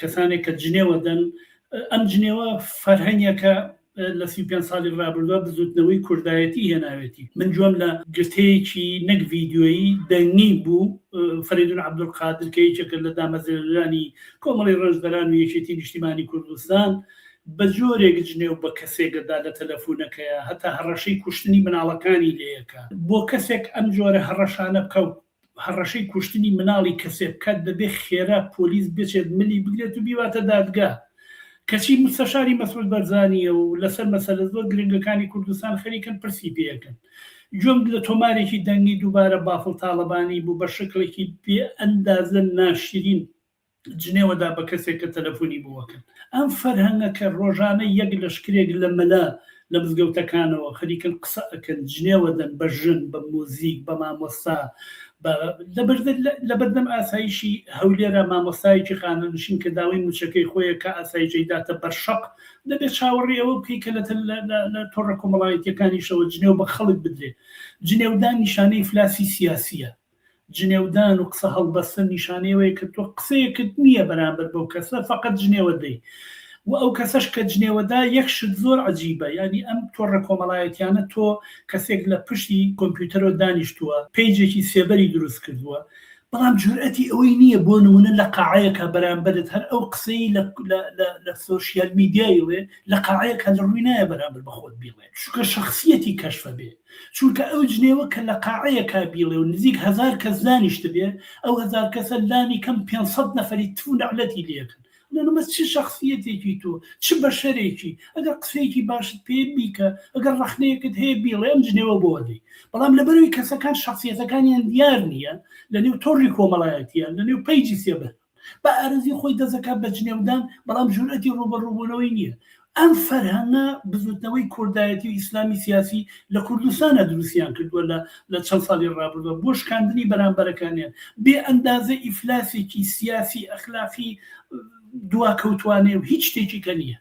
کەسانێک کە جنێوە دەن ئەم جنێوە فەرهەنگێکە لە 35 ساڵی ڕابردووە بزوتنەوەی کوردایەتی هێناوێتی. من جوم لە گرتەیەکی نەک ڤیددیۆیی دەنگی بوو فەریدون عەبدولقادر کە یەکێکە لە دامەزرێنانی کۆمەڵی ڕۆژبەران و یەکێتی نیشتیمانی کوردستان بە جۆرێک جنێو بە کەسێکدا لە تەلەفۆنەکەیە هەتا هەڕەشەی کوشتنی مناڵەکانی لەیەکە بۆ کەسێک ئەم جۆرە هەڕەشانە بکەوت هەڕەشەی کوشتنی مناڵی کەسێ بکات دەبێت خێرا پۆلیس بچێت ملی بگرێت و بیواتە دادگا. کەچی مستەشاری مەسعود بەرزانیە و لەسەر مەسەلە زۆر گرنگەکانی کوردستان خەریکن پرسی پێەکەن. جۆم لە تۆمارێکی دەنگی دووبارە بافڵ تاڵەبانی بوو بە شکلێکی بێ ئەندازە ناشرین جنێوەدا بە کەسێک کە تەلەفۆنی بووەکەن. ئەم فەرهەنگە کە ڕۆژانە یەک لەشکرێک لە مەلا لە مزگەوتەکانەوە خەریکن قسە ئەکەن جنێوە دەن بە ژن بە مۆزیک بە مامۆستا لە بەردەم ئاسایشی هەولێرە مامۆستایەکی خانەنشین کە داوای موچەکەی خۆیە کە ئاساییجەیداتە بەرشەق دەبێت چاوەڕێ ئەوە بکەی کە لە تۆڕە کۆمەڵایەتیەکانیشەوە جنێو بە خەڵک بدرێ. جنێودان نیشانەی فلاسی سیاسیە. جنێودان و قسە هەڵبەستن نیشانەیەوەی کە تۆ قسەیەکت نییە بەرامبەر بەو کەسە فقط جنێوە دەی. و ئەو کەسەش کە جنێوەدا یەکشت زۆر عجیبە ینی ئەم تۆڕە کۆمەڵایەتیانە تۆ کەسێک لە پشتی کۆمپیوتەرۆ دانیشتووە پێیجێکی سێبەری دروست کردووە بەڵام جورئەتی ئەوەی نییە بۆ نمونە لە قاعەیەکە بەرامبەرت هەر ئەو قسەی لە سۆشیال میدیایوێ لە قاعەیەکە لە ڕووی نایە بەرامبەر بەخۆت بیڵێ چونکە شخصیەتی کەشفە بێ چونکە ئەو جنێوە کە لە قاعەیەکە بیڵێ و نزیک 1000 کەس دانیشت بێ ئەو 1000 کەسە لانی کەم 500 نەفەری تفو نەعلەتی لێکن لەنمە چ شخصیەتێکی تۆ چ بەشەرێکی ئەگەر قسەیەکی باشت پێ بیکە ئەگەر ڕەخنەیەکت هەیە بیڵێ ئەم جنێوە بۆ دەی بەڵام لەبەرەوەی کەسەکان شخصیەتەکانیان دیار نییە لە نێو تۆڕی کۆمەڵایەتیان لە نێو پەیجی سێبەر بە ئارەزی خۆی دەزەکات بە جنێودان بەڵام ژورئەتی ڕوبەڕووبوونەوەی نییە. ئەم فەرهەنگە بزوتنەوەی کوردایەتی و ئیسلامی سیاسی لە کوردستانە دروستیان کردووە لە چەند ساڵی ڕابردووە بۆ شکاندنی بەرامبەرەکانیان بێ ئەندازە ئیفلاسێکی سیاسی ئەخلاقی دواکەوتوانێ و هیچ شتێکی کە نییە.